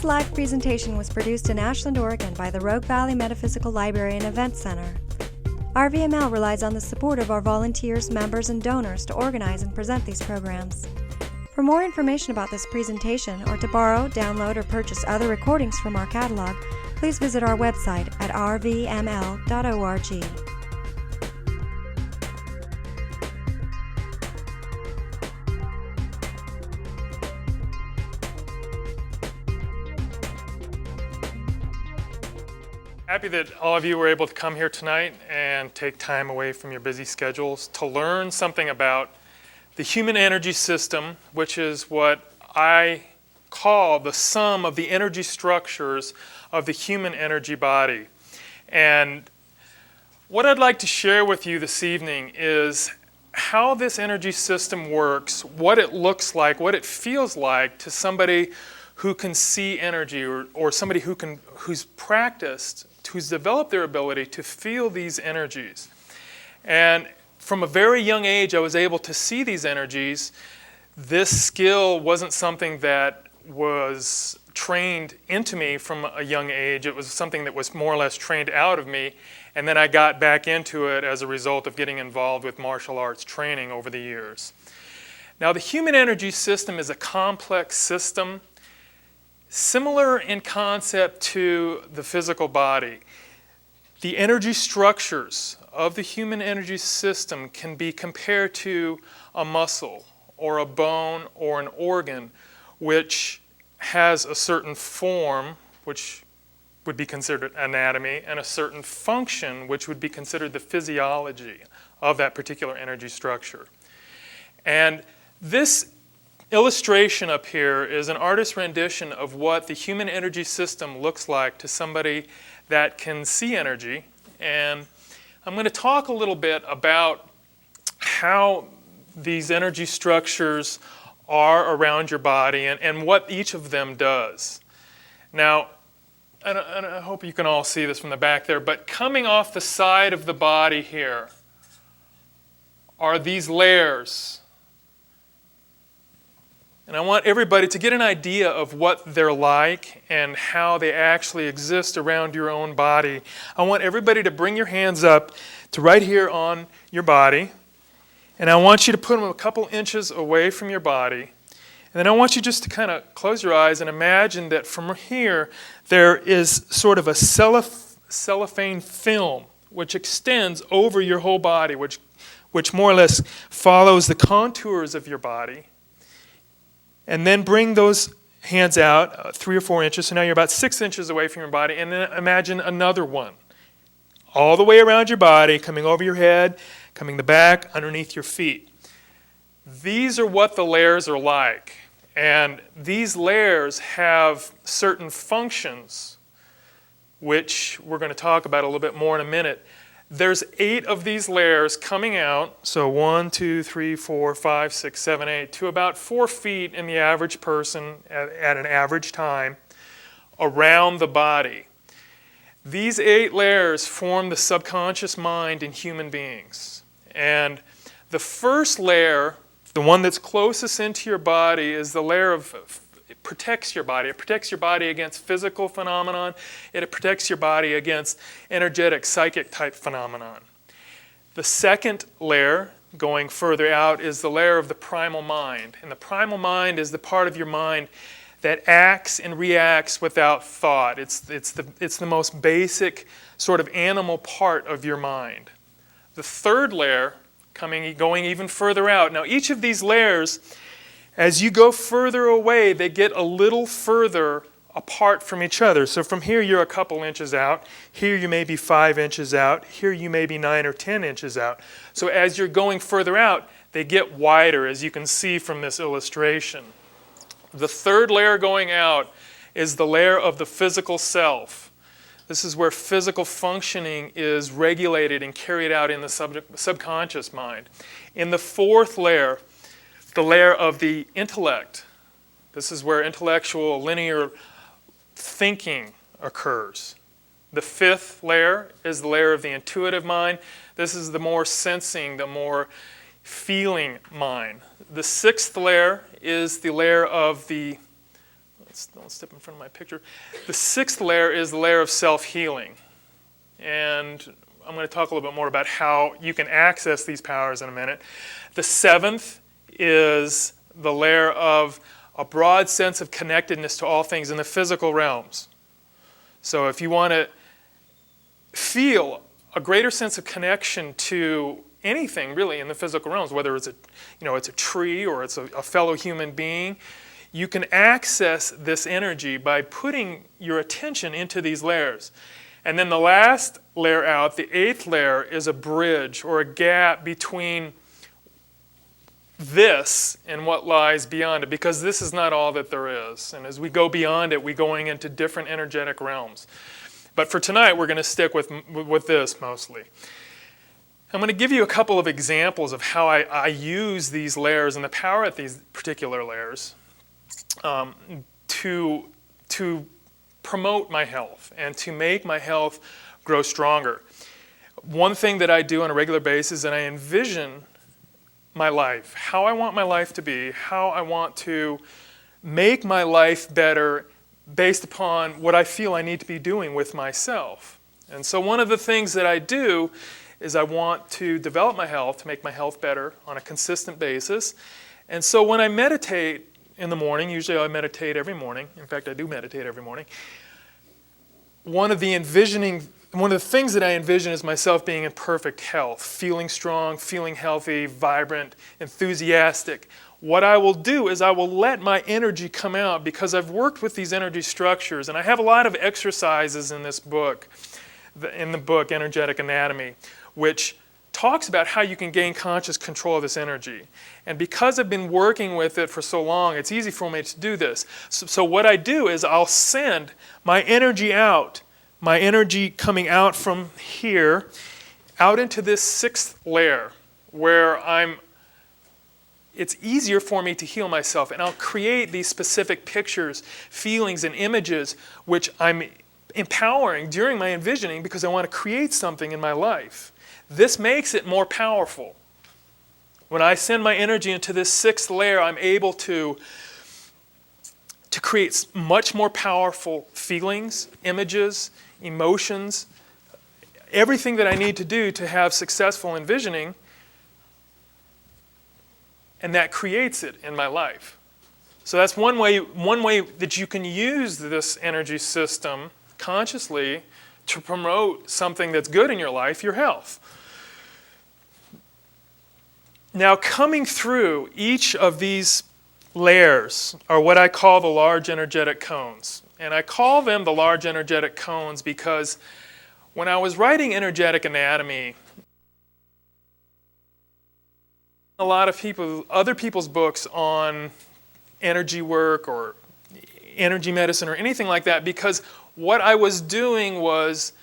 This live presentation was produced in Ashland, Oregon by the Rogue Valley Metaphysical Library and Event Center. RVML relies on the support of our volunteers, members, and donors to organize and present these programs. For more information about this presentation, or to borrow, download, or purchase other recordings from our catalog, please visit our website at rvml.org. Happy that all of you were able to come here tonight and take time away from your busy schedules to learn something about the human energy system, which is what I call the sum of the energy structures of the human energy body. And what I'd like to share with you this evening is how this energy system works, what it looks like, what it feels like to somebody who can see energy, or somebody who's practiced, who's developed their ability to feel these energies. And from a very young age, I was able to see these energies. This skill wasn't something that was trained into me from a young age. It was something that was more or less trained out of me, and then I got back into it as a result of getting involved with martial arts training over the years. Now, the human energy system is a complex system, similar in concept to the physical body. The energy structures of the human energy system can be compared to a muscle or a bone or an organ which has a certain form, which would be considered anatomy, and a certain function, which would be considered the physiology of that particular energy structure. And this illustration up here is an artist's rendition of what the human energy system looks like to somebody that can see energy. And I'm going to talk a little bit about how these energy structures are around your body and what each of them does. Now, and I hope you can all see this from the back there, but coming off the side of the body here are these layers. And I want everybody to get an idea of what they're like and how they actually exist around your own body. I want everybody to bring your hands up to right here on your body. And I want you to put them a couple inches away from your body. And then I want you just to kind of close your eyes and imagine that from here there is sort of a cellophane film which extends over your whole body, which more or less follows the contours of your body. And then bring those hands out 3 or 4 inches. So now you're about 6 inches away from your body. And then imagine another one. All the way around your body, coming over your head, coming the back, underneath your feet. These are what the layers are like. And these layers have certain functions, which we're going to talk about a little bit more in a minute. There's 8 of these layers coming out, so 1, 2, 3, 4, 5, 6, 7, 8, to about 4 feet in the average person at an average time around the body. These 8 layers form the subconscious mind in human beings. And the first layer, the one that's closest into your body, is the layer of it protects your body. It protects your body against physical phenomenon. It protects your body against energetic, psychic type phenomenon. The second layer, going further out, is the layer of the primal mind. And the primal mind is the part of your mind that acts and reacts without thought. It's the most basic sort of animal part of your mind. The third layer, going even further out. Now, each of these layers, as you go further away, they get a little further apart from each other. So from here, you're a couple inches out. Here, you may be 5 inches out. Here, you may be 9 or 10 inches out. So as you're going further out, they get wider, as you can see from this illustration. The third layer going out is the layer of the physical self. This is where physical functioning is regulated and carried out in the subconscious mind. In the fourth layer, the layer of the intellect. This is where intellectual linear thinking occurs. The fifth layer is the layer of the intuitive mind. This is the more sensing, the more feeling mind. The sixth layer is the layer of the don't step in front of my picture. The sixth layer is the layer of self-healing. And I'm going to talk a little bit more about how you can access these powers in a minute. The seventh is the layer of a broad sense of connectedness to all things in the physical realms. So if you want to feel a greater sense of connection to anything really in the physical realms, whether it's a tree or it's a fellow human being, you can access this energy by putting your attention into these layers. And then the last layer out, the eighth layer, is a bridge or a gap between this and what lies beyond it, because this is not all that there is. And as we go beyond it, we're going into different energetic realms. But for tonight, we're going to stick with this mostly. I'm going to give you a couple of examples of how I use these layers and the power at these particular layers to promote my health and to make my health grow stronger. One thing that I do on a regular basis is that I envision my life, how I want my life to be, how I want to make my life better based upon what I feel I need to be doing with myself. And so one of the things that I do is I want to develop my health, to make my health better on a consistent basis. And so when I meditate in the morning, usually I meditate every morning. In fact, I do meditate every morning. One of the things that I envision is myself being in perfect health, feeling strong, feeling healthy, vibrant, enthusiastic. What I will do is I will let my energy come out because I've worked with these energy structures, and I have a lot of exercises in this book, in the book Energetic Anatomy, which talks about how you can gain conscious control of this energy. And because I've been working with it for so long, it's easy for me to do this. So what I do is I'll send my energy out, my energy coming out from here, out into this sixth layer where it's easier for me to heal myself. And I'll create these specific pictures, feelings, and images which I'm empowering during my envisioning because I want to create something in my life. This makes it more powerful. When I send my energy into this sixth layer, I'm able to create much more powerful feelings, images, emotions, everything that I need to do to have successful envisioning, and that creates it in my life. So that's one way that you can use this energy system consciously to promote something that's good in your life, your health. Now, coming through each of these layers are what I call the large energetic cones. And I call them the large energetic cones because when I was writing Energetic Anatomy, a lot of other people's books on energy work or energy medicine or anything like that, because what I was doing was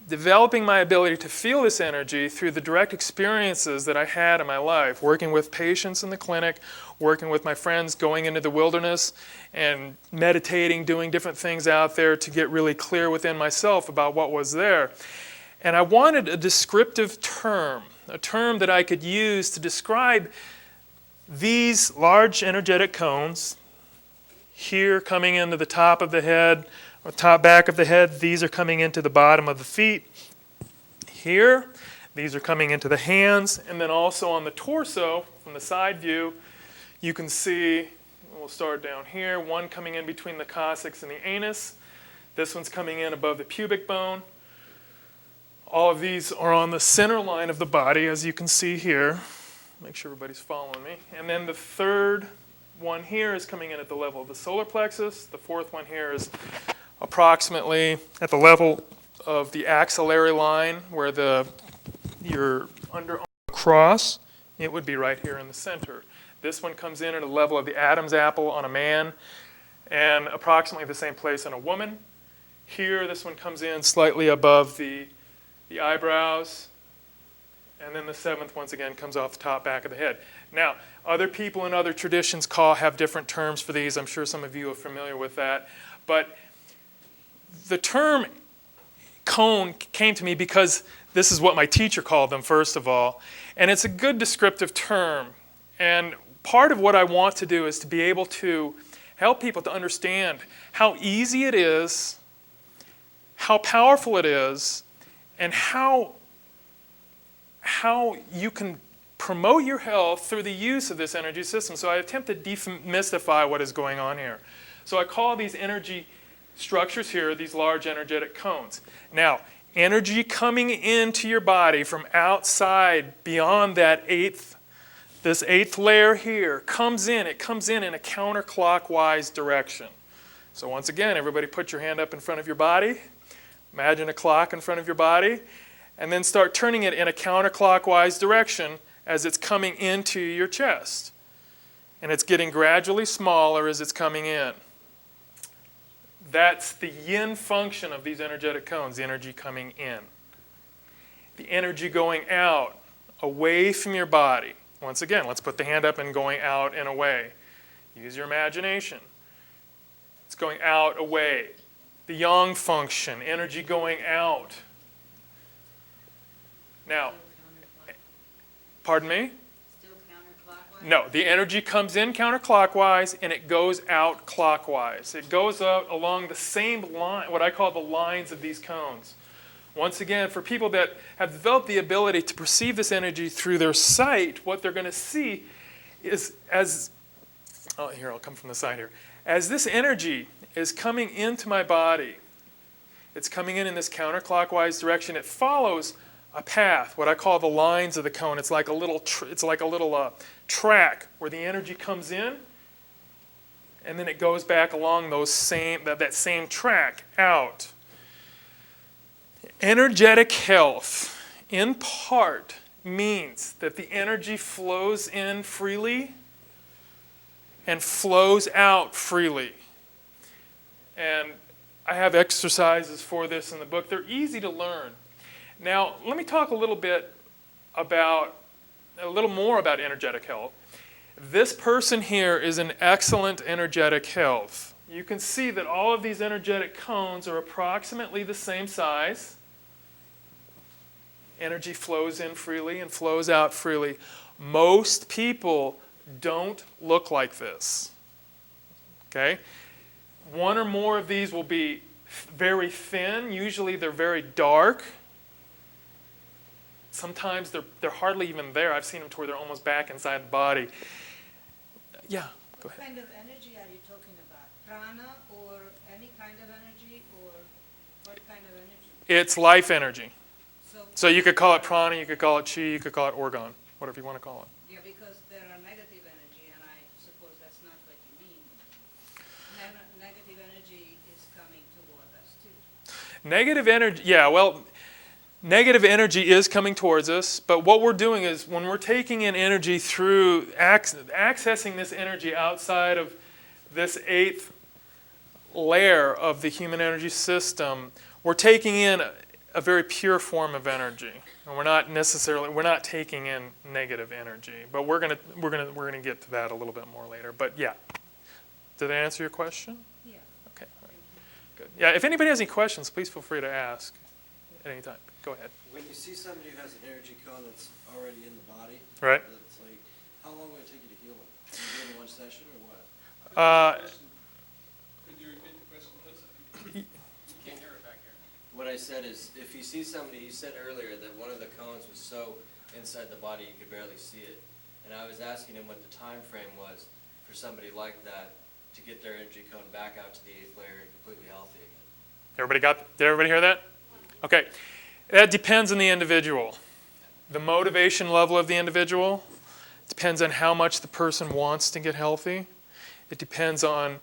developing my ability to feel this energy through the direct experiences that I had in my life, working with patients in the clinic, working with my friends, going into the wilderness and meditating, doing different things out there to get really clear within myself about what was there. And I wanted a descriptive term, a term that I could use to describe these large energetic cones, here coming into the top of the head, or top back of the head. These are coming into the bottom of the feet. Here, these are coming into the hands, and then also on the torso, from the side view, you can see, we'll start down here, one coming in between the coccyx and the anus. This one's coming in above the pubic bone. All of these are on the center line of the body, as you can see here. Make sure everybody's following me. And then the third one here is coming in at the level of the solar plexus. The fourth one here is approximately at the level of the axillary line where your underarm cross. It would be right here in the center. This one comes in at a level of the Adam's apple on a man and approximately the same place on a woman. Here, this one comes in slightly above the eyebrows. And then the seventh, once again, comes off the top back of the head. Now, other people in other traditions have different terms for these. I'm sure some of you are familiar with that. But the term cone came to me because this is what my teacher called them, first of all. And it's a good descriptive term. And part of what I want to do is to be able to help people to understand how easy it is, how powerful it is, and how you can promote your health through the use of this energy system. So I attempt to demystify what is going on here. So I call these energy structures here these large energetic cones. Now, energy coming into your body from outside beyond this eighth layer here comes in. It comes in a counterclockwise direction. So once again, everybody put your hand up in front of your body. Imagine a clock in front of your body. And then start turning it in a counterclockwise direction as it's coming into your chest. And it's getting gradually smaller as it's coming in. That's the yin function of these energetic cones, the energy coming in. The energy going out, away from your body. Once again, let's put the hand up and going out and away. Use your imagination. It's going out, away. The yang function, energy going out. Now, pardon me? Still counterclockwise? No, the energy comes in counterclockwise and it goes out clockwise. It goes out along the same line, what I call the lines of these cones. Once again, for people that have developed the ability to perceive this energy through their sight, what they're going to see is here, I'll come from the side here. As this energy is coming into my body, it's coming in this counterclockwise direction. It follows a path, what I call the lines of the cone. It's like a little track where the energy comes in, and then it goes back along that same track out. Energetic health, in part, means that the energy flows in freely and flows out freely. And I have exercises for this in the book. They're easy to learn. Now, let me talk a little more about energetic health. This person here is in excellent energetic health. You can see that all of these energetic cones are approximately the same size. Energy flows in freely and flows out freely. Most people don't look like this. Okay? One or more of these will be very thin. Usually they're very dark. Sometimes they're hardly even there. I've seen them to where they're almost back inside the body. Yeah, go ahead. What kind of energy are you talking about? Prana or any kind of energy, or what kind of energy? It's life energy. So So you could call it prana, you could call it chi, you could call it organ, whatever you want to call it. yeah, because there are negative energy, and I suppose that's not what you mean. Negative energy is coming toward us too. Negative energy, yeah, well, negative energy is coming towards us, but what we're doing is when we're taking in energy through accessing this energy outside of this eighth layer of the human energy system, we're taking in a very pure form of energy. And we're not taking in negative energy, but we're gonna get to that a little bit more later. But yeah, did I answer your question? Yeah. Okay, all right. Good. Yeah, if anybody has any questions, please feel free to ask at any time. Go ahead. When you see somebody who has an energy cone that's already in the body, Right. that's like, how long will it take you to heal it? Can you do it in one session or what? Could you repeat the question, please? You can't hear it back here. What I said is, if you see somebody, you said earlier that one of the cones was so inside the body you could barely see it. And I was asking him what the time frame was for somebody like that to get their energy cone back out to the eighth layer and completely healthy again. Did everybody hear that? Okay. That depends on the individual. The motivation level of the individual depends on how much the person wants to get healthy. It depends on,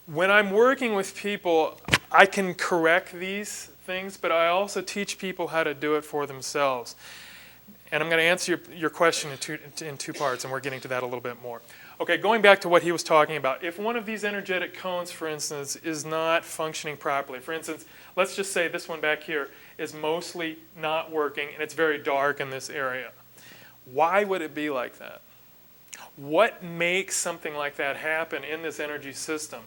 when I'm working with people, I can correct these things, but I also teach people how to do it for themselves. And I'm going to answer your question in two parts, and we're getting to that a little bit more. Okay, going back to what he was talking about. If one of these energetic cones, for instance, is not functioning properly, for instance, let's just say this one back here is mostly not working, and it's very dark in this area. Why would it be like that? What makes something like that happen in this energy system?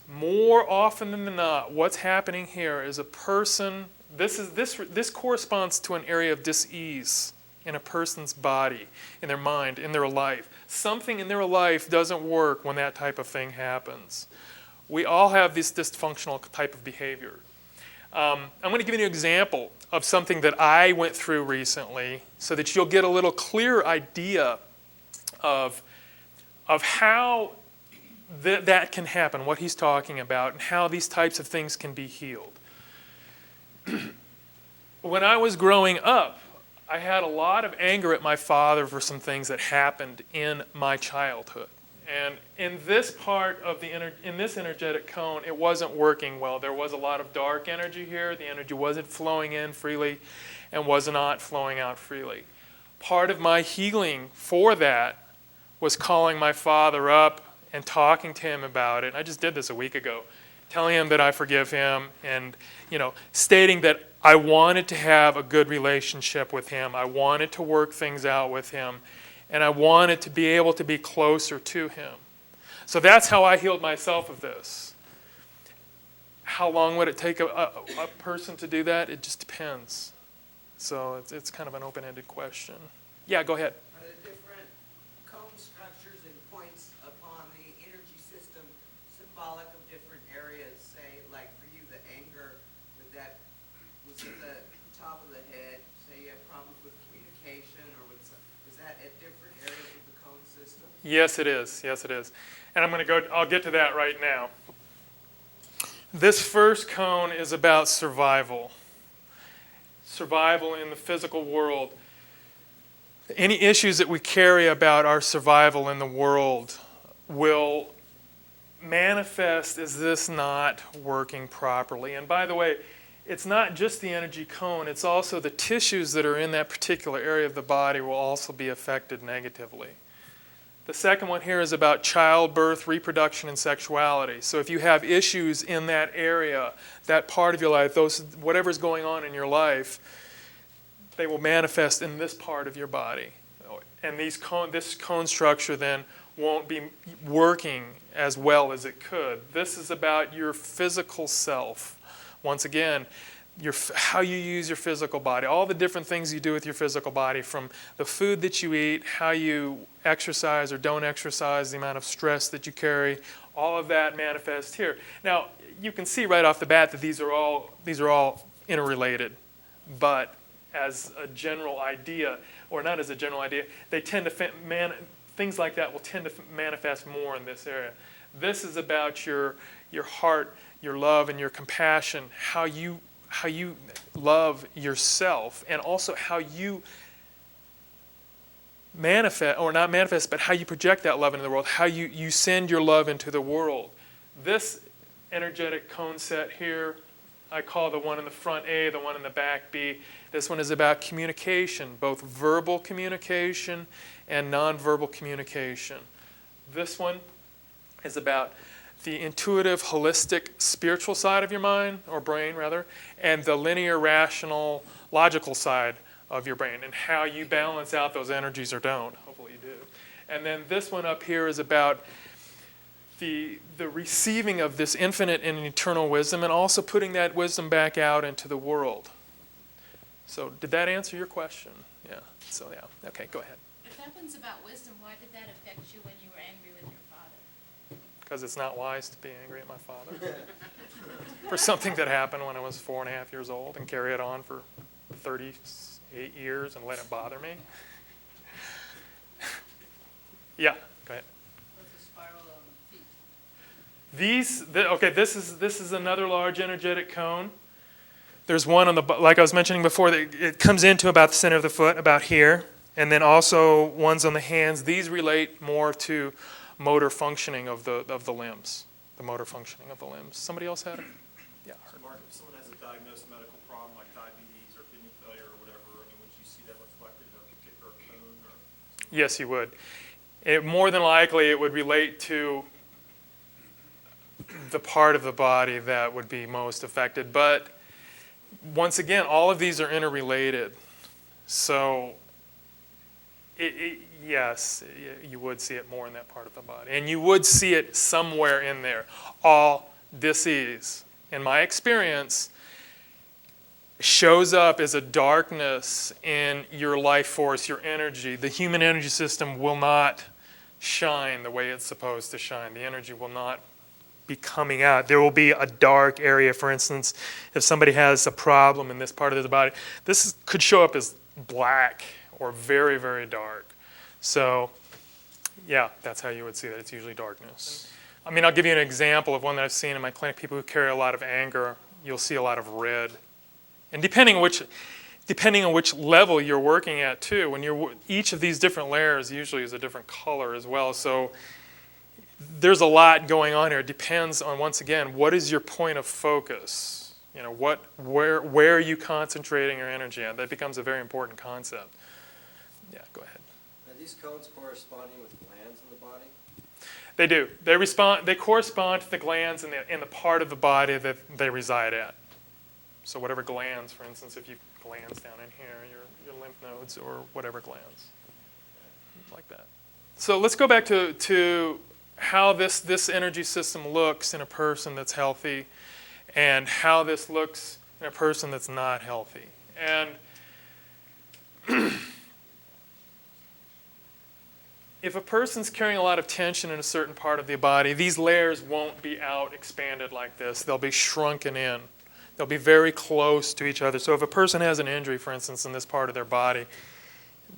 More often than not, what's happening here is a person, this corresponds to an area of dis-ease in a person's body, in their mind, in their life. Something in their life doesn't work when that type of thing happens. We all have this dysfunctional type of behavior. I'm going to give you an example of something that I went through recently so that you'll get a little clearer idea of how that can happen, what he's talking about, and how these types of things can be healed. When I was growing up, I had a lot of anger at my father for some things that happened in my childhood. And in this part of in this energetic cone, it wasn't working well. There was a lot of dark energy here. The energy wasn't flowing in freely and was not flowing out freely. Part of my healing for that was calling my father up and talking to him about it. I just did this a week ago, telling him that I forgive him and, stating that I wanted to have a good relationship with him. I wanted to work things out with him. And I wanted to be able to be closer to him. So that's how I healed myself of this. How long would it take a person to do that? It just depends. So it's kind of an open-ended question. Yeah, go ahead. Are the different cone structures and points upon the energy system symbolic of different areas? Say, like for you, the anger, was at the top of the head? Say you have problems with communication, or is that at different areas of the cone system? Yes, it is. Yes, it is. And I'll get to that right now. This first cone is about survival. Survival in the physical world. Any issues that we carry about our survival in the world will manifest as this not working properly. And by the way, it's not just the energy cone, it's also the tissues that are in that particular area of the body will also be affected negatively. The second one here is about childbirth, reproduction, and sexuality. So if you have issues in that area, that part of your life, whatever's going on in your life, they will manifest in this part of your body. And this cone structure then won't be working as well as it could. This is about your physical self. Once again, how you use your physical body, all the different things you do with your physical body, from the food that you eat, how you exercise or don't exercise, the amount of stress that you carry, all of that manifests here. Now, you can see right off the bat that these are all interrelated, but as a general idea, or not as a general idea, they tend to things like that will tend to manifest more in this area. This is about your heart, your love, and your compassion, how you love yourself, and also how you manifest, or not manifest, but how you project that love into the world, how you send your love into the world. This energetic cone set here, I call the one in the front A, the one in the back B. This one is about communication, both verbal communication and nonverbal communication. This one is about the intuitive, holistic, spiritual side of your mind, or brain rather, and the linear, rational, logical side of your brain, and how you balance out those energies or don't. Hopefully you do. And then this one up here is about the receiving of this infinite and eternal wisdom, and also putting that wisdom back out into the world. So did that answer your question? Yeah. So yeah. Okay, go ahead. If that one's about wisdom, why did that affect you when you were angry with your father? Because it's not wise to be angry at my father for something that happened when I was 4.5 years old and carry it on for 38 years and let it bother me. Yeah, go ahead. What's the spiral on the feet? This is another large energetic cone. There's one on the, like I was mentioning before, that it comes into about the center of the foot, about here, and then also ones on the hands. These relate more to motor functioning of the limbs, the motor functioning of the limbs. Somebody else had it? Yeah. So Mark, if someone has a diagnosed medical problem like diabetes or kidney failure or whatever, I mean, would you see that reflected in a particular cone? Or Yes, you would. More than likely, it would relate to the part of the body that would be most affected. But once again, all of these are interrelated. So yes, you would see it more in that part of the body. And you would see it somewhere in there. All disease, in my experience, shows up as a darkness in your life force, your energy, the human energy system will not shine the way it's supposed to shine. The energy will not be coming out. There will be a dark area. For instance, if somebody has a problem in this part of the body, this could show up as black or very, very dark. So, yeah, that's how you would see that. It's usually darkness. I mean, I'll give you an example of one that I've seen in my clinic. People who carry a lot of anger, you'll see a lot of red. And depending on which level you're working at too, when each of these different layers usually is a different color as well. So there's a lot going on here. It depends on, once again, what is your point of focus? You know, where are you concentrating your energy at? That becomes a very important concept. Yeah, go ahead. Are these cones corresponding with glands in the body? They do. They correspond to the glands in the part of the body that they reside at. So whatever glands, for instance, if you glands down in here, your lymph nodes or whatever glands, like that. So let's go back to how this energy system looks in a person that's healthy and how this looks in a person that's not healthy. And if a person's carrying a lot of tension in a certain part of the body, these layers won't be out expanded like this. They'll be shrunken in. They'll be very close to each other. So if a person has an injury, for instance, in this part of their body,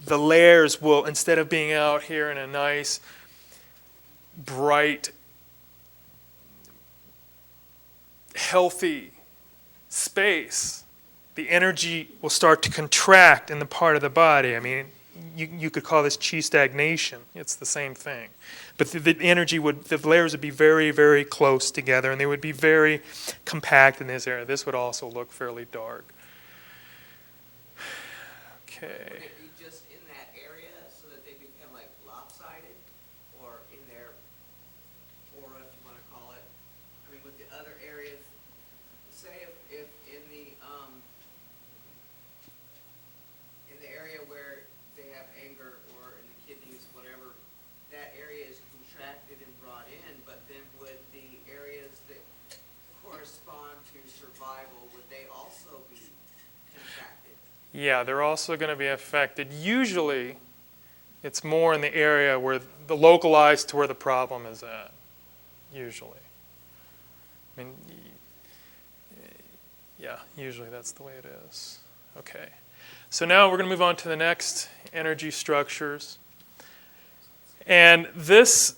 the layers will, instead of being out here in a nice, bright, healthy space, the energy will start to contract in the part of the body. I mean, you could call this chi stagnation. It's the same thing. But the layers would be very, very close together, and they would be very compact in this area. This would also look fairly dark. Okay. Would it be just in that area so that they become like lopsided, or in their aura, if you want to call it? I mean, with the other areas, say if in the area where they have anger or in the kidneys, whatever, that area is contracted and brought in, but then would the areas that correspond to survival, would they also be contracted? Yeah, they're also going to be affected. Usually, it's more in the area where the localized to where the problem is at. Usually. I mean, yeah, usually that's the way it is. Okay. So now we're going to move on to the next energy structures. And this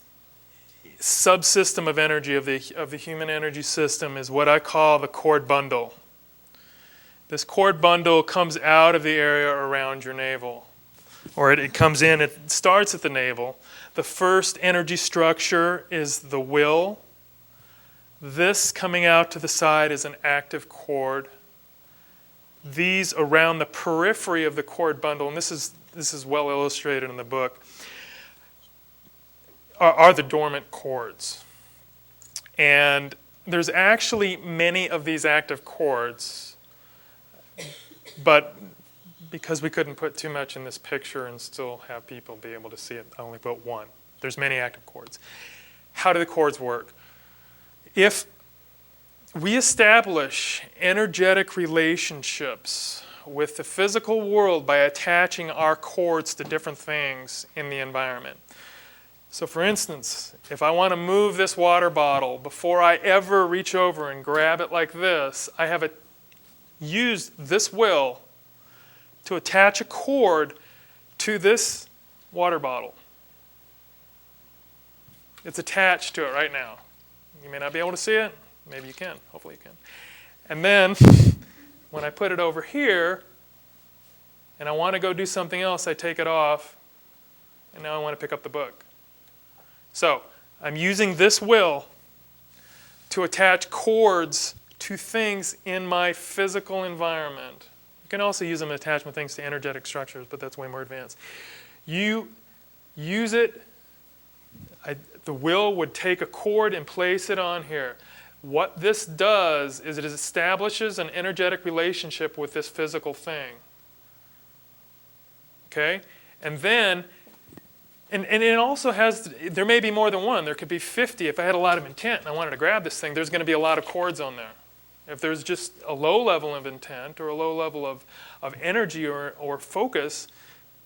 subsystem of energy of the human energy system is what I call the cord bundle. This cord bundle comes out of the area around your navel. Or it comes in, it starts at the navel. The first energy structure is the will. This coming out to the side is an active cord. These around the periphery of the cord bundle, and this is well illustrated in the book, are the dormant cords. And there's actually many of these active cords, but because we couldn't put too much in this picture and still have people be able to see it, I only put one. There's many active cords. How do the cords work? If we establish energetic relationships with the physical world by attaching our cords to different things in the environment. So for instance, if I want to move this water bottle, before I ever reach over and grab it like this, I have used this will to attach a cord to this water bottle. It's attached to it right now. You may not be able to see it. Maybe you can. Hopefully you can. And then when I put it over here and I want to go do something else, I take it off, and now I want to pick up the book. So I'm using this will to attach cords to things in my physical environment. You can also use them to attachment things to energetic structures, but that's way more advanced. You use it, the will would take a cord and place it on here. What this does is it establishes an energetic relationship with this physical thing. Okay? And then, and it also has, there may be more than one. There could be 50. If I had a lot of intent and I wanted to grab this thing, there's going to be a lot of cords on there. If there's just a low level of intent or a low level of energy or focus,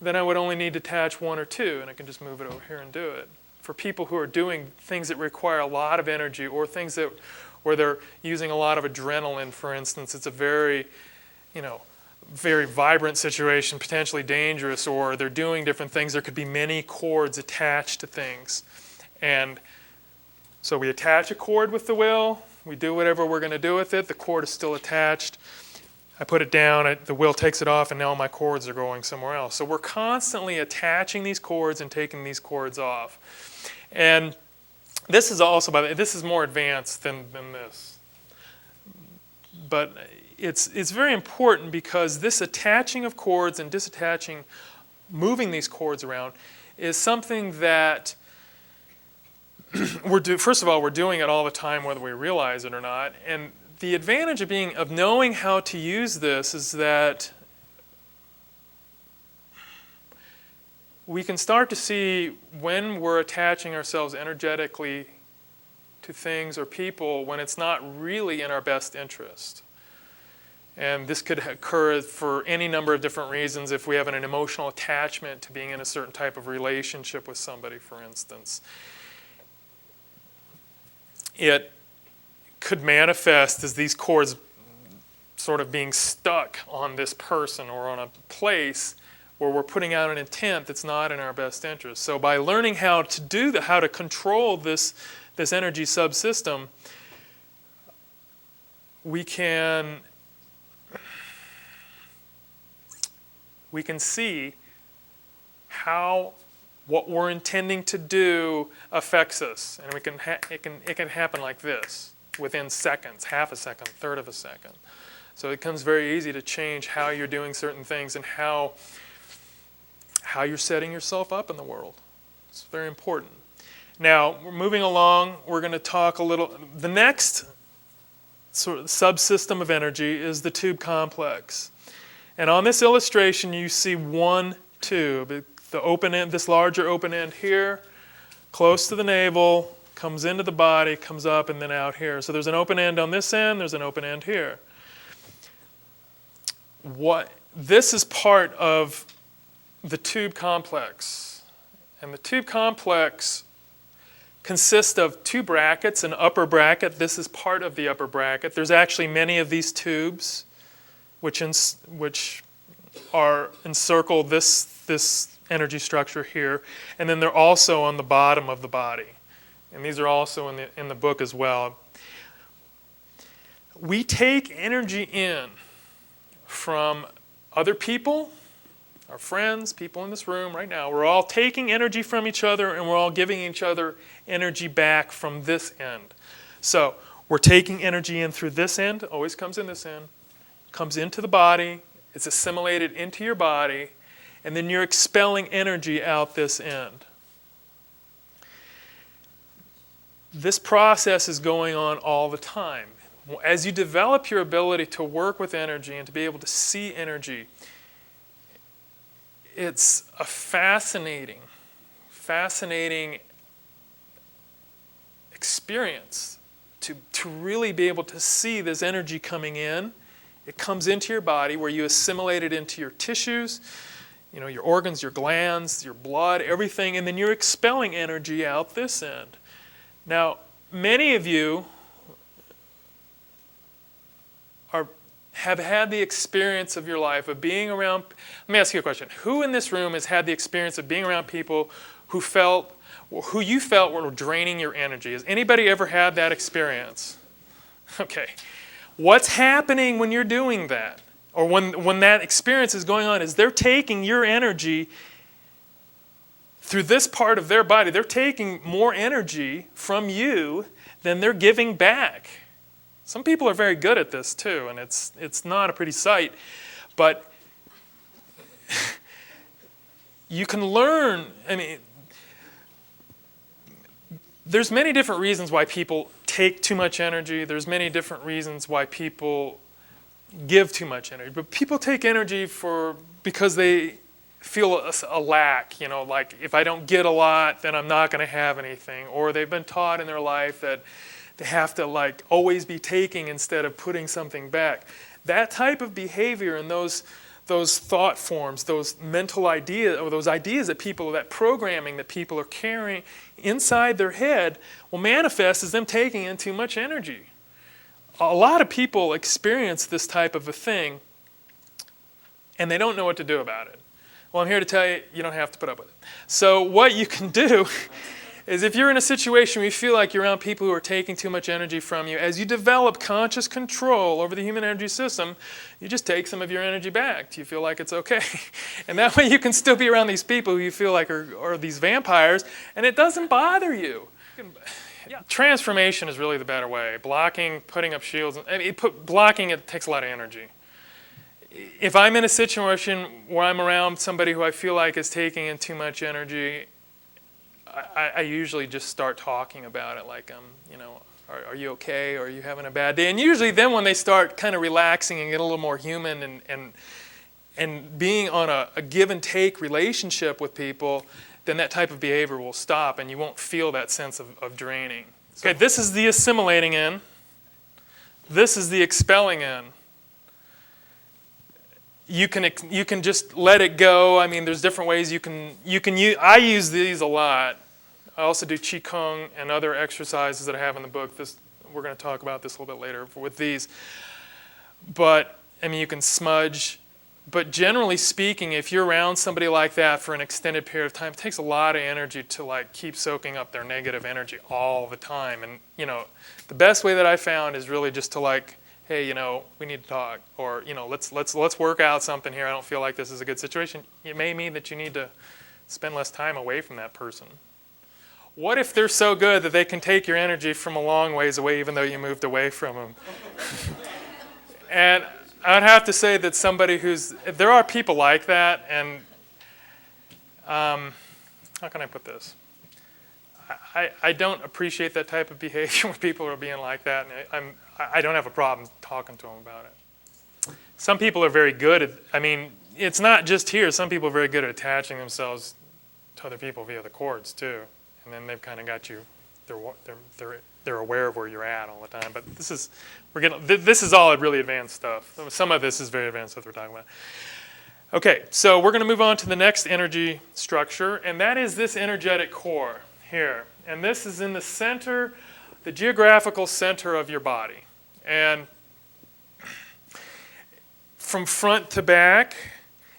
then I would only need to attach one or two, and I can just move it over here and do it. For people who are doing things that require a lot of energy, or things where they're using a lot of adrenaline, for instance, it's a very, very vibrant situation, potentially dangerous, or they're doing different things. There could be many cords attached to things. And so we attach a cord with the will, we do whatever we're going to do with it, the cord is still attached. I put it down, the will takes it off, and now my cords are going somewhere else. So we're constantly attaching these cords and taking these cords off. And this is also, by the way, this is more advanced than this. But it's very important, because this attaching of cords and disattaching, moving these cords around, is something that first of all, we're doing it all the time whether we realize it or not. And the advantage of knowing how to use this is that we can start to see when we're attaching ourselves energetically to things or people when it's not really in our best interest. And this could occur for any number of different reasons. If we have an emotional attachment to being in a certain type of relationship with somebody, for instance, it could manifest as these cords sort of being stuck on this person or on a place where we're putting out an intent that's not in our best interest. So by learning how to do that, how to control this energy subsystem, we can see how what we're intending to do affects us. And it can happen like this, within seconds, half a second, third of a second. So it becomes very easy to change how you're doing certain things and how you're setting yourself up in the world. It's very important. Now, we're moving along. We're going to talk a little. The next sort of subsystem of energy is the tube complex. And on this illustration, you see one tube. The open end, this larger open end here, close to the navel, comes into the body, comes up, and then out here. So there's an open end on this end, there's an open end here. This is part of the tube complex. And the tube complex consists of two brackets, an upper bracket. This is part of the upper bracket. There's actually many of these tubes which are encircle this energy structure here, and then they're also on the bottom of the body. And these are also in the book as well. We take energy in from other people, our friends, people in this room right now. We're all taking energy from each other, and we're all giving each other energy back from this end. So we're taking energy in through this end, always comes in this end, comes into the body, it's assimilated into your body, and then you're expelling energy out this end. This process is going on all the time. As you develop your ability to work with energy and to be able to see energy, it's a fascinating experience to really be able to see this energy coming in. It comes into your body where you assimilate it into your tissues, your organs, your glands, your blood, everything, and then you're expelling energy out this end. Now, many of you have had the experience of your life of being around. Let me ask you a question. Who in this room has had the experience of being around people who you felt were draining your energy? Has anybody ever had that experience? Okay. What's happening when you're doing that? Or when that experience is going on is they're taking your energy through this part of their body. They're taking more energy from you than they're giving back. Some people are very good at this too, and it's not a pretty sight. But you can learn, there's many different reasons why people take too much energy. There's many different reasons why people give too much energy. But people take energy because they feel a lack. Like if I don't get a lot, then I'm not going to have anything. Or they've been taught in their life that They have to like always be taking instead of putting something back. That type of behavior and those thought forms, those mental ideas, or those ideas that people, that programming that people are carrying inside their head will manifest as them taking in too much energy. A lot of people experience this type of a thing and they don't know what to do about it. Well, I'm here to tell you, you don't have to put up with it. So what you can do is if you're in a situation where you feel like you're around people who are taking too much energy from you, as you develop conscious control over the human energy system, you just take some of your energy back. Do you feel like it's okay? And that way you can still be around these people who you feel like are these vampires, and it doesn't bother you. Yeah. Transformation is really the better way. Blocking, putting up shields, blocking it takes a lot of energy. If I'm in a situation where I'm around somebody who I feel like is taking in too much energy, I usually just start talking about it, like, you know, are you okay? Or are you having a bad day? And usually then when they start kind of relaxing and get a little more human and being on a give and take relationship with people, then that type of behavior will stop and you won't feel that sense of draining. Okay, this is the assimilating end. This is the expelling end. You can just let it go. I mean, there's different ways you can use. I use these a lot. I also do Qigong and other exercises that I have in the book. We're going to talk about this a little bit later with these. But, I mean, you can smudge. But generally speaking, if you're around somebody like that for an extended period of time, it takes a lot of energy to like keep soaking up their negative energy all the time. And, you know, the best way that I found is really just to like, hey, you know, we need to talk, or, you know, let's work out something here. I don't feel like this is a good situation. It may mean that you need to spend less time away from that person. What if they're so good that they can take your energy from a long ways away even though you moved away from them? And I'd have to say that there are people like that, and how can I put this? I don't appreciate that type of behavior when people are being like that, and I don't have a problem talking to them about it. Some people are very good at, I mean, it's not just here. Some people are very good at attaching themselves to other people via the cords too, and then they've kind of got you. They're aware of where you're at all the time. But this is all really advanced stuff. Some of this is very advanced stuff we're talking about. Okay, so we're going to move on to the next energy structure, and that is this energetic core here. And this is in the center, the geographical center of your body. And from front to back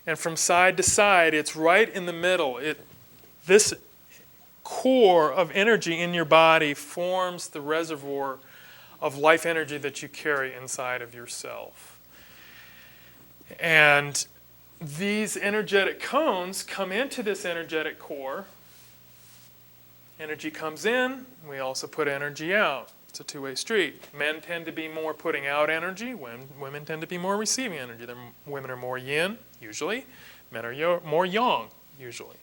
and from side to side, it's right in the middle. This core of energy in your body forms the reservoir of life energy that you carry inside of yourself. And these energetic cones come into this energetic core. Energy comes in, we also put energy out. It's a two-way street. Men tend to be more putting out energy, women tend to be more receiving energy. Women are more yin, usually. Men are more yang, usually.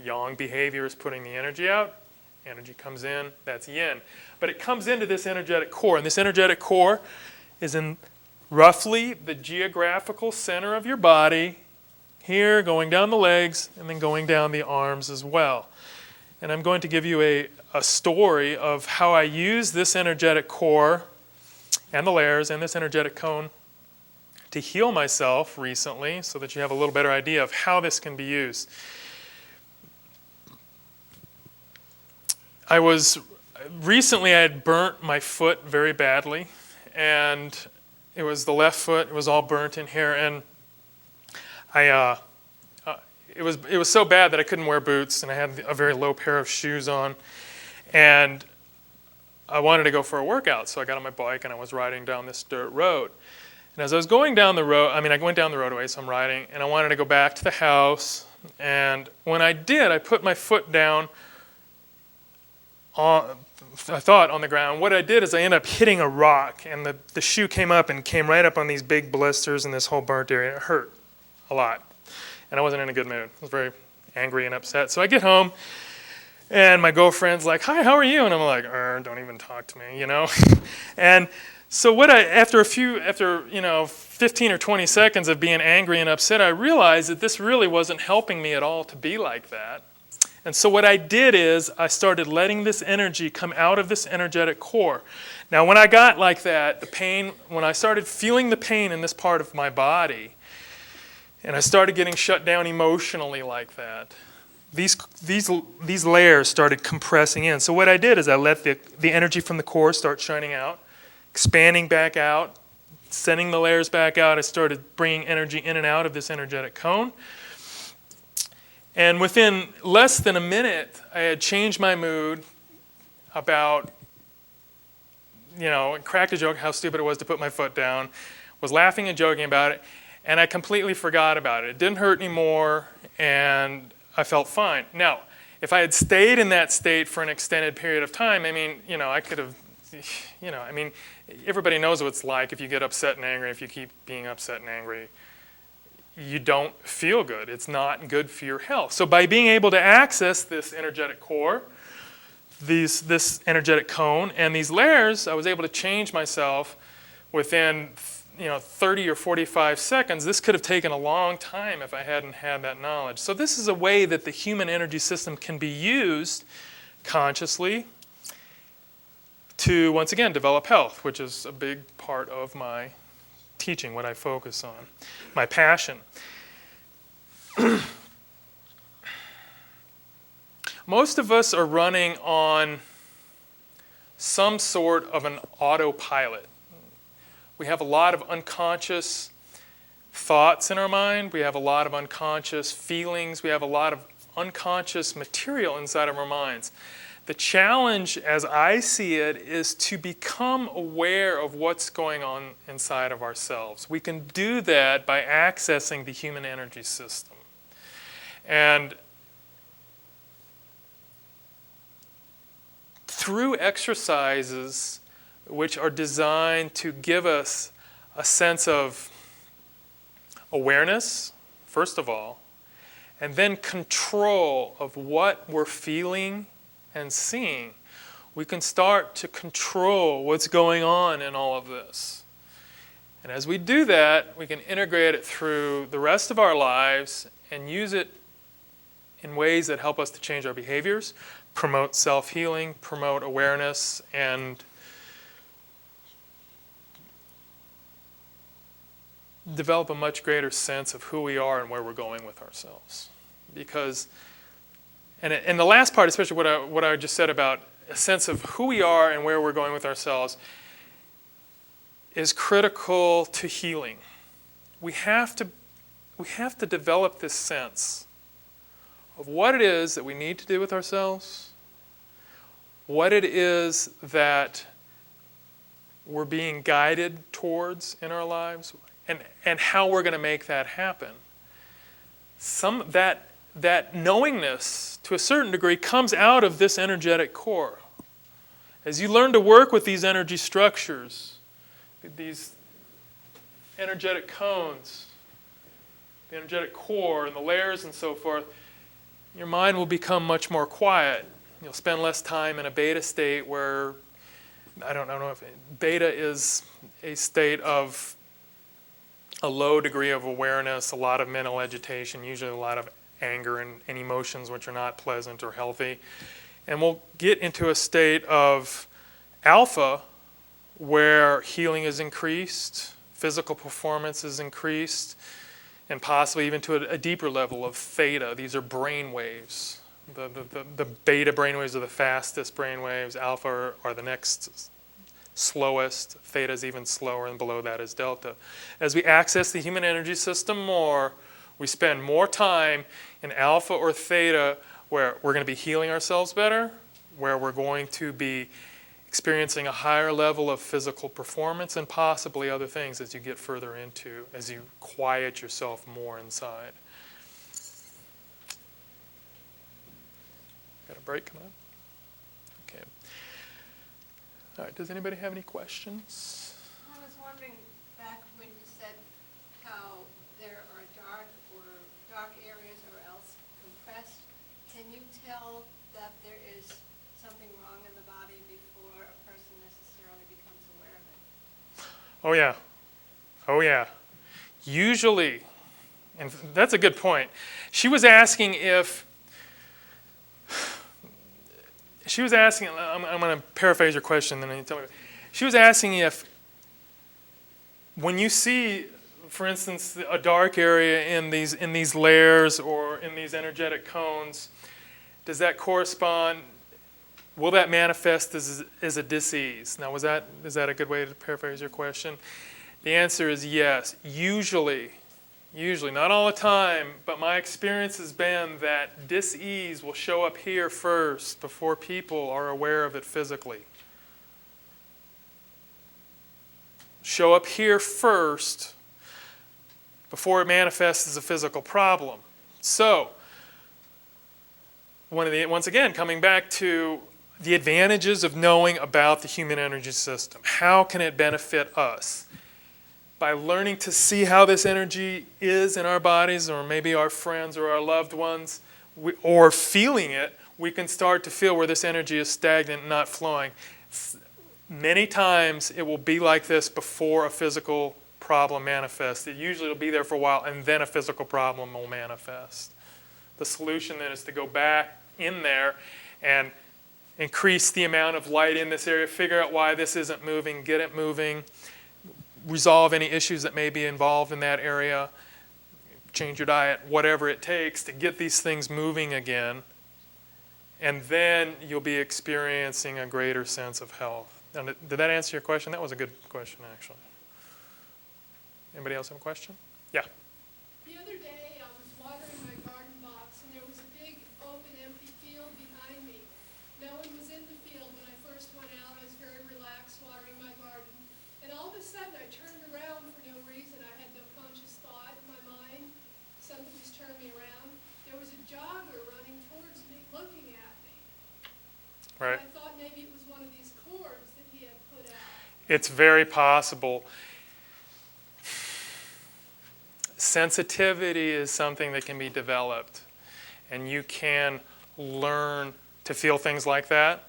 Yang behavior is putting the energy out. Energy comes in, that's yin. But it comes into this energetic core, and this energetic core is in roughly the geographical center of your body, here, going down the legs, and then going down the arms as well. And I'm going to give you a story of how I use this energetic core and the layers and this energetic cone to heal myself recently, so that you have a little better idea of how this can be used. Recently I had burnt my foot very badly, and it was the left foot. It was all burnt in here, and it was so bad that I couldn't wear boots, and I had a very low pair of shoes on, and I wanted to go for a workout, so I got on my bike and I was riding down this dirt road. And as I was going down the road, I went down the roadway, so I'm riding, and I wanted to go back to the house, and when I did, I put my foot down on the ground. What I did is I ended up hitting a rock, and the shoe came up and came right up on these big blisters and this whole burnt area. It hurt a lot, and I wasn't in a good mood. I was very angry and upset. So I get home, and my girlfriend's like, "Hi, how are you?" And I'm like, "Don't even talk to me," you know. And so after 15 or 20 seconds of being angry and upset, I realized that this really wasn't helping me at all to be like that. And so what I did is I started letting this energy come out of this energetic core. Now when I got like that, the pain, when I started feeling the pain in this part of my body, and I started getting shut down emotionally like that, these layers started compressing in. So what I did is I let the energy from the core start shining out, expanding back out, sending the layers back out. I started bringing energy in and out of this energetic cone. And within less than a minute, I had changed my mood about, cracked a joke how stupid it was to put my foot down, was laughing and joking about it, and I completely forgot about it. It didn't hurt anymore, and I felt fine. Now, if I had stayed in that state for an extended period of time, I could have, everybody knows what it's like if you get upset and angry, if you keep being upset and angry. You don't feel good. It's not good for your health. So by being able to access this energetic core, this energetic cone, and these layers, I was able to change myself within 30 or 45 seconds. This could have taken a long time if I hadn't had that knowledge. So this is a way that the human energy system can be used consciously to, once again, develop health, which is a big part of my teaching, what I focus on, my passion. Most of us are running on some sort of an autopilot. We have a lot of unconscious thoughts in our mind. We have a lot of unconscious feelings. We have a lot of unconscious material inside of our minds. The challenge, as I see it, is to become aware of what's going on inside of ourselves. We can do that by accessing the human energy system. And through exercises which are designed to give us a sense of awareness, first of all, and then control of what we're feeling and seeing, we can start to control what's going on in all of this. And as we do that, we can integrate it through the rest of our lives and use it in ways that help us to change our behaviors, promote self-healing, promote awareness, and develop a much greater sense of who we are and where we're going with ourselves. Because and the last part, especially what I just said about a sense of who we are and where we're going with ourselves, is critical to healing. We have to develop this sense of what it is that we need to do with ourselves, what it is that we're being guided towards in our lives, and how we're going to make that happen. That knowingness, to a certain degree, comes out of this energetic core. As you learn to work with these energy structures, these energetic cones, the energetic core and the layers and so forth, your mind will become much more quiet. You'll spend less time in a beta state where, I don't know if beta is a state of a low degree of awareness, a lot of mental agitation, usually a lot of anger and emotions which are not pleasant or healthy. And we'll get into a state of alpha where healing is increased, physical performance is increased, and possibly even to a deeper level of theta. These are brain waves. The beta brain waves are the fastest brain waves. Alpha are the next slowest. Theta is even slower, and below that is delta. As we access the human energy system more, we spend more time in alpha or theta where we're going to be healing ourselves better, where we're going to be experiencing a higher level of physical performance and possibly other things as you get further into, as you quiet yourself more inside. Got a break coming up? Okay. All right, does anybody have any questions? I was wondering back when you said how there are dark areas or else compressed, can you tell that there is something wrong in the body before a person necessarily becomes aware of it? Oh yeah. Oh yeah. Usually, and that's a good point. She was asking if she was asking, I'm going to paraphrase your question, then you tell me. She was asking if, when you see, for instance, a dark area in these layers or in these energetic cones, does that correspond, will that manifest as a disease? Now, is that a good way to paraphrase your question? The answer is yes. Usually, not all the time, but my experience has been that dis-ease will show up here first before people are aware of it physically. Show up here first before it manifests as a physical problem. So, once again, coming back to the advantages of knowing about the human energy system. How can it benefit us? By learning to see how this energy is in our bodies, or maybe our friends or our loved ones, or feeling it, we can start to feel where this energy is stagnant and not flowing. Many times it will be like this before a physical problem manifests. It usually will be there for a while, and then a physical problem will manifest. The solution then is to go back in there and increase the amount of light in this area, figure out why this isn't moving, get it moving, resolve any issues that may be involved in that area, change your diet, whatever it takes to get these things moving again, and then you'll be experiencing a greater sense of health. Now, did that answer your question? That was a good question, actually. Anybody else have a question? Yeah. The other day, I was watering my garden box, and there was a big, open, empty field behind me. No one was in the field when I first went out. I was very relaxed watering my garden. And all of a sudden, I turned around for no reason. I had no conscious thought in my mind. Something just turned me around. There was a jogger running towards me, looking at me. Right. And I thought maybe it was one of these cords that he had put out. It's very possible. Sensitivity is something that can be developed, and you can learn to feel things like that,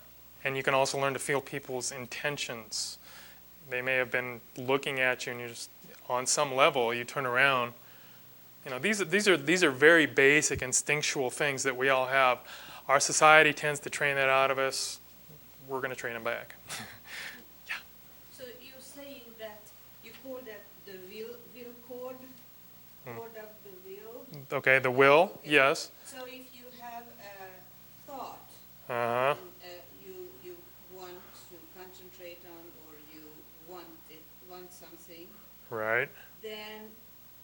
and you can also learn to feel people's intentions. They may have been looking at you, and you just, on some level, you turn around. You know, these are very basic instinctual things that we all have. Our society tends to train that out of us. We're going to train them back. Yeah. So you're saying that you call that the will cord, cord of the will? Okay, the will, yes. So if you have a thought, Uh-huh. you want to concentrate on, or you want something, Right. then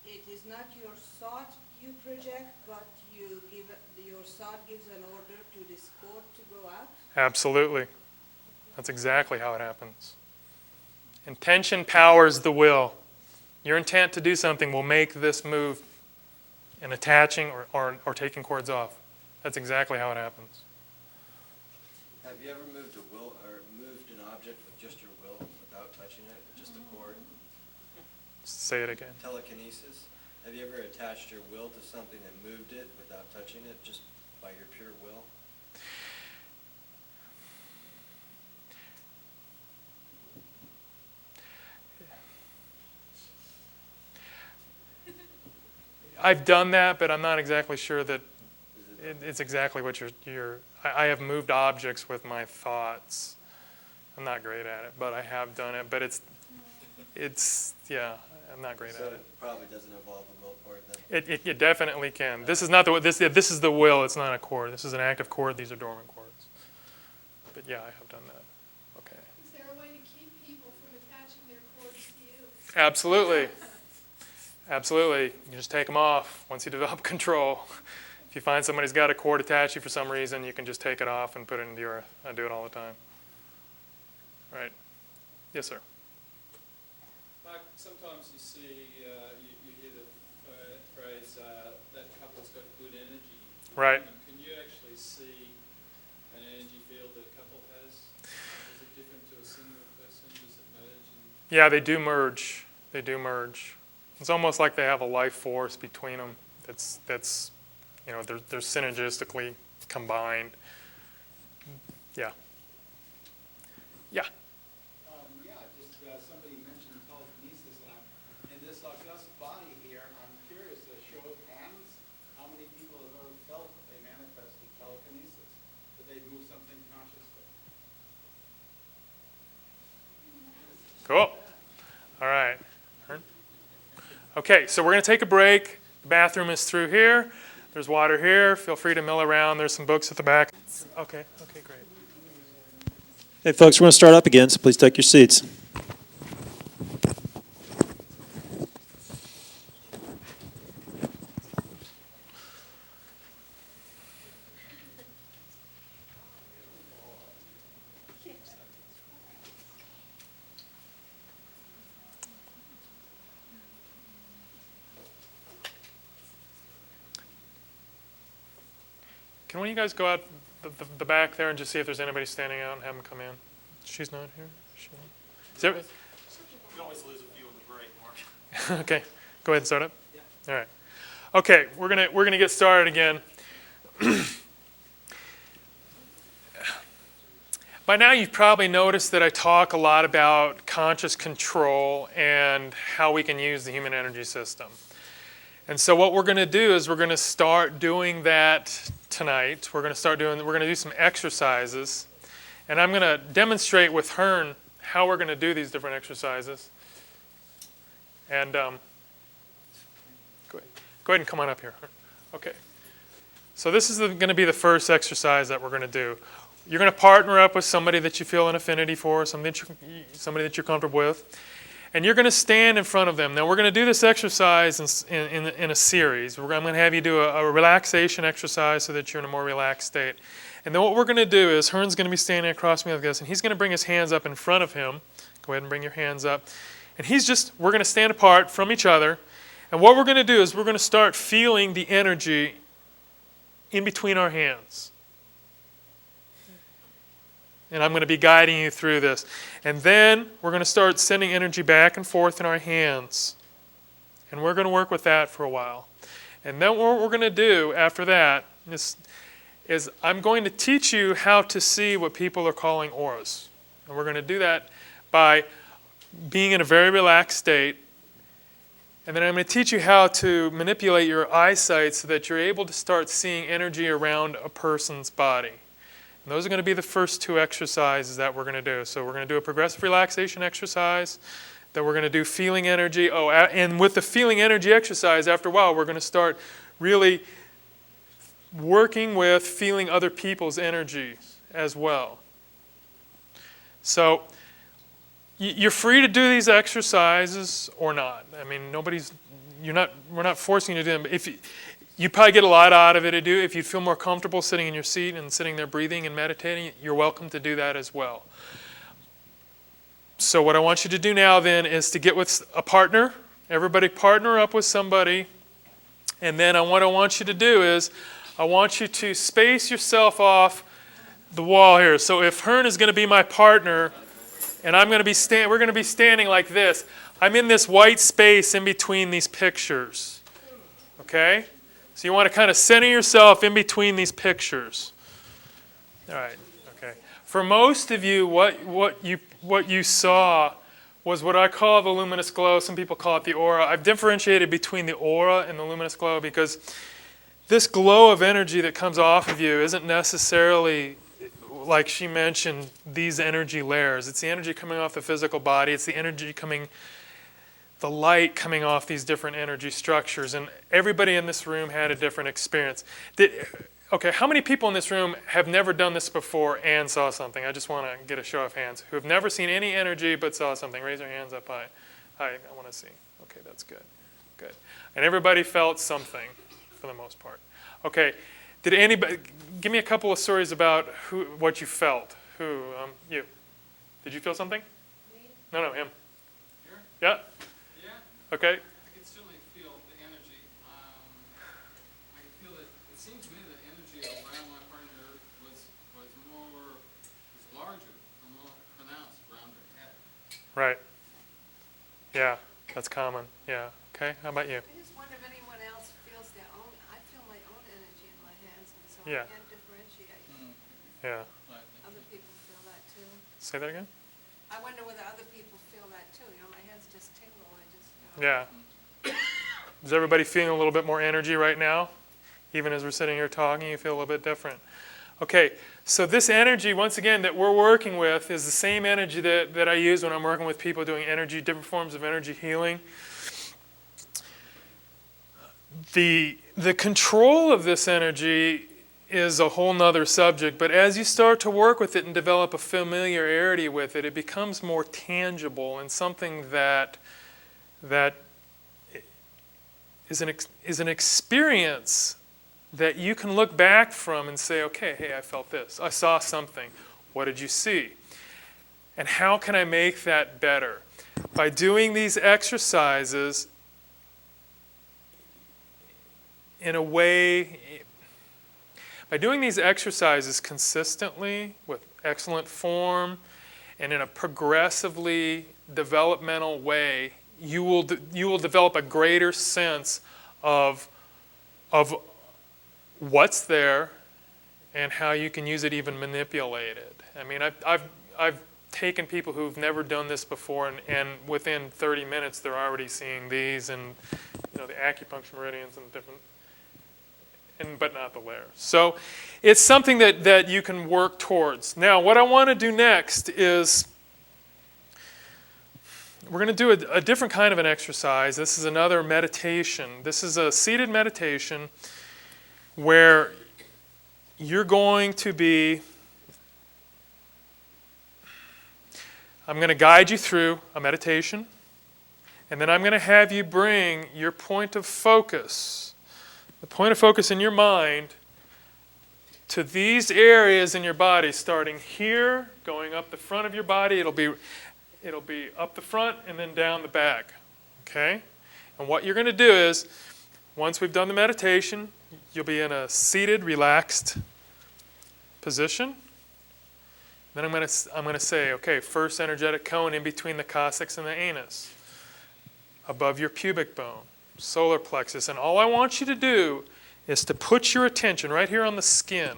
it is not your thought you project, but your thought gives an order to this cord to go out? Absolutely. That's exactly how it happens. Intention powers the will. Your intent to do something will make this move in attaching or taking cords off. That's exactly how it happens. Have you ever moved a will or moved an object with just your will without touching it, with just a cord? Say it again. Telekinesis. Have you ever attached your will to something and moved it without touching it, just by your pure will? I've done that, but I'm not exactly sure that it's exactly what you're I have moved objects with my thoughts. I'm not great at it, but I have done it. But it's yeah, I'm not great So at it. it probably doesn't involve the will cord then? It definitely can. This is not this is the will. It's not a cord. This is an active cord. These are dormant cords. But yeah, I have done that. Okay. Is there a way to keep people from attaching their cords to you? Absolutely. Absolutely. You can just take them off once you develop control. If you find somebody's got a cord attached to you for some reason, you can just take it off and put it into the earth. I do it all the time. Right. Yes, sir. Mark, sometimes you see, you hear the phrase, that couple's got good energy. Right. Can you actually see an energy field that a couple has? Is it different to a single person? Does it merge? Yeah, they do merge. They do merge. It's almost like they have a life force between them that's you know, they're synergistically combined. Yeah. Yeah. Just somebody mentioned telekinesis, and in this august body here, I'm curious, a show of hands, how many people have ever felt that they manifested telekinesis, that they move something consciously? Cool. All right. Okay, so we're going to take a break. The bathroom is through here. There's water here. Feel free to mill around. There's some books at the back. Okay, great. Hey, folks, we're going to start up again, so please take your seats. Can one of you guys go out the back there and just see if there's anybody standing out and have them come in? She's not here? Is there, You can always lose a few in the break, Mark. okay, go ahead and start up. Yeah. All right. Okay, we're gonna get started again. By now you've probably noticed that I talk a lot about conscious control and how we can use the human energy system. And so what we're going to do is we're going to start doing that tonight. We're going to do some exercises. And I'm going to demonstrate with Hearn how we're going to do these different exercises. And go ahead and come on up here. Okay. So this is going to be the first exercise that we're going to do. You're going to partner up with somebody that you feel an affinity for, somebody that you're comfortable with. And you're going to stand in front of them. Now, we're going to do this exercise in a series. I'm going to have you do a relaxation exercise so that you're in a more relaxed state. And then what we're going to do is Hearn's going to be standing across me like this, and he's going to bring his hands up in front of him. Go ahead and bring your hands up. And we're going to stand apart from each other. And what we're going to do is we're going to start feeling the energy in between our hands. And I'm going to be guiding you through this. And then we're going to start sending energy back and forth in our hands. And we're going to work with that for a while. And then what we're going to do after that is I'm going to teach you how to see what people are calling auras. And we're going to do that by being in a very relaxed state. And then I'm going to teach you how to manipulate your eyesight so that you're able to start seeing energy around a person's body. And those are going to be the first two exercises that we're going to do. So we're going to do a progressive relaxation exercise. Then we're going to do feeling energy. And with the feeling energy exercise, after a while, we're going to start really working with feeling other people's energy as well. So you're free to do these exercises or not. I mean, we're not forcing you to do them. You'd probably get a lot out of it to do. If you feel more comfortable sitting in your seat and sitting there breathing and meditating, you're welcome to do that as well. So what I want you to do now then is to get with a partner. Everybody partner up with somebody. And then what I want you to do is I want you to space yourself off the wall here. So if Hearn is going to be my partner and we're going to be standing like this, I'm in this white space in between these pictures. Okay? So you want to kind of center yourself in between these pictures. All right. Okay. For most of you, what you saw was what I call the luminous glow. Some people call it the aura. I've differentiated between the aura and the luminous glow because this glow of energy that comes off of you isn't necessarily, like she mentioned, these energy layers. It's the energy coming off the physical body. It's the energy the light coming off these different energy structures. And everybody in this room had a different experience. Okay, how many people in this room have never done this before and saw something? I just want to get a show of hands. Who have never seen any energy but saw something? Raise your hands up high. Hi, I want to see. Okay, that's good. Good. And everybody felt something for the most part. Okay, did anybody, give me a couple of stories about what you felt. You. Did you feel something? Me? No, him. Here? Yeah? Yeah. Okay. I can certainly feel the energy. I can feel that it seemed to me that energy around my partner was larger and more pronounced around her head. Right. Yeah, that's common. Yeah. Okay, how about you? I just wonder if anyone else feels their own, I feel my own energy in my hands, and so Yeah. I can't differentiate. Yeah. Other people feel that too. Say that again? I wonder whether other people feel that too. You know, my hands just tingle. Yeah. Is everybody feeling a little bit more energy right now? Even as we're sitting here talking, you feel a little bit different. Okay, so this energy, once again, that we're working with is the same energy that I use when I'm working with people doing different forms of energy healing. The control of this energy is a whole nother subject, but as you start to work with it and develop a familiarity with it, it becomes more tangible and something that is an experience that you can look back from and say, okay, hey, I felt this. I saw something. What did you see? And how can I make that better? By doing these exercises in a way, by doing these exercises consistently with excellent form and in a progressively developmental way, you will develop a greater sense of what's there and how you can use it, even manipulate it. I mean, I've taken people who've never done this before, and within 30 minutes they're already seeing these and the acupuncture meridians and different, but not the layers. So it's something that you can work towards. Now, what I want to do next is we're going to do a different kind of an exercise. This is another meditation. This is a seated meditation where you're going to be, I'm going to guide you through a meditation, and then I'm going to have you bring your point of focus, the point of focus in your mind, to these areas in your body, starting here, going up the front of your body. It'll be up the front and then down the back, okay? And what you're going to do is, once we've done the meditation, you'll be in a seated, relaxed position. Then I'm going to say, okay, first energetic cone in between the coccyx and the anus, above your pubic bone, solar plexus. And all I want you to do is to put your attention right here on the skin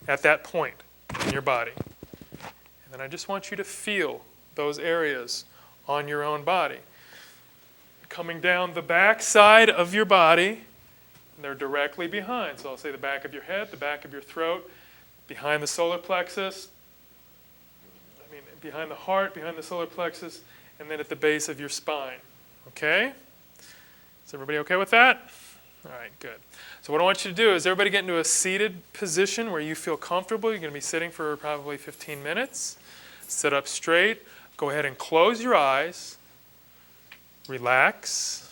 at that point in your body. And then I just want you to feel those areas on your own body. Coming down the back side of your body, they're directly behind. So I'll say the back of your head, the back of your throat, behind the solar plexus, behind the heart, behind the solar plexus, and then at the base of your spine. Okay? Is everybody okay with that? All right, good. So what I want you to do is everybody get into a seated position where you feel comfortable. You're going to be sitting for probably 15 minutes. Sit up straight. Go ahead and close your eyes. Relax.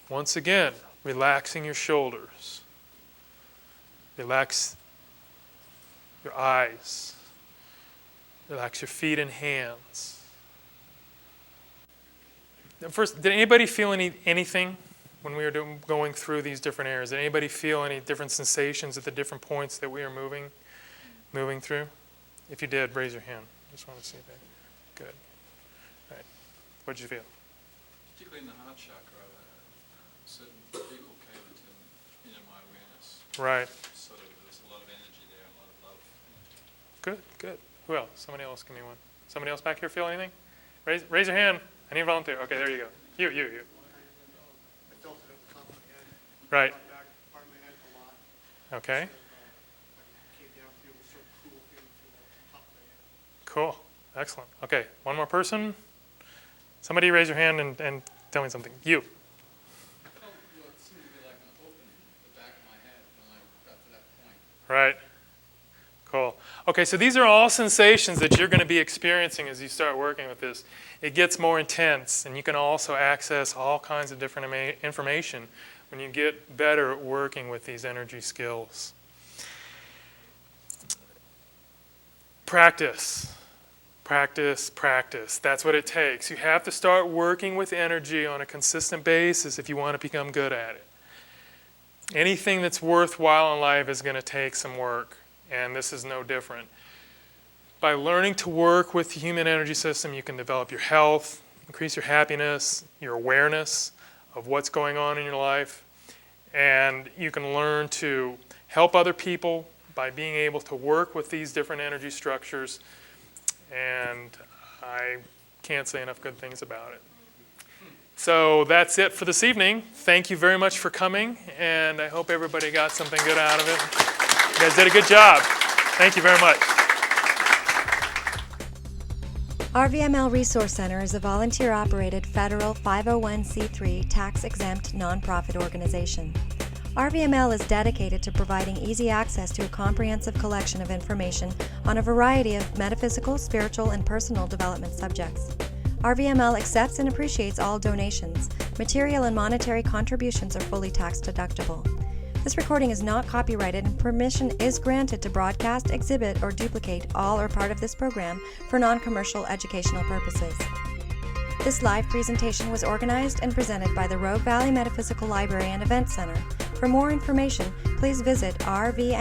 Once again, relaxing your shoulders. Relax your eyes. Relax your feet and hands. First, did anybody feel anything when we were going through these different areas? Did anybody feel any different sensations at the different points that we are moving through? If you did, raise your hand. Just want to see that. Good. All right. What did you feel? Particularly in the heart chakra, certain people came into my awareness. Right. Sort of, there's a lot of energy there, a lot of love. Good, good. Who else? Somebody else give me one. Somebody else back here feel anything? Raise your hand. I need a volunteer. Okay, there you go. You. I felt it at the top of my head. Right. Back part of my head a lot. Okay. Came down to a sort of cool thing to the top of my head. Cool. Excellent. Okay, one more person. Somebody raise your hand and tell me something. You. I felt what seemed to be like an opening at the back of my head when I got to that point. Right. Cool. Okay, so these are all sensations that you're going to be experiencing as you start working with this. It gets more intense, and you can also access all kinds of different information when you get better at working with these energy skills. Practice. Practice, practice. That's what it takes. You have to start working with energy on a consistent basis if you want to become good at it. Anything that's worthwhile in life is going to take some work, and this is no different. By learning to work with the human energy system, you can develop your health, increase your happiness, your awareness of what's going on in your life, and you can learn to help other people by being able to work with these different energy structures, and I can't say enough good things about it. So that's it for this evening. Thank you very much for coming, and I hope everybody got something good out of it. You guys did a good job. Thank you very much. RVML Resource Center is a volunteer-operated federal 501c3 tax-exempt nonprofit organization. RVML is dedicated to providing easy access to a comprehensive collection of information on a variety of metaphysical, spiritual, and personal development subjects. RVML accepts and appreciates all donations. Material and monetary contributions are fully tax-deductible. This recording is not copyrighted and permission is granted to broadcast, exhibit, or duplicate all or part of this program for non-commercial educational purposes. This live presentation was organized and presented by the Rogue Valley Metaphysical Library and Event Center. For more information, please visit rvml.org.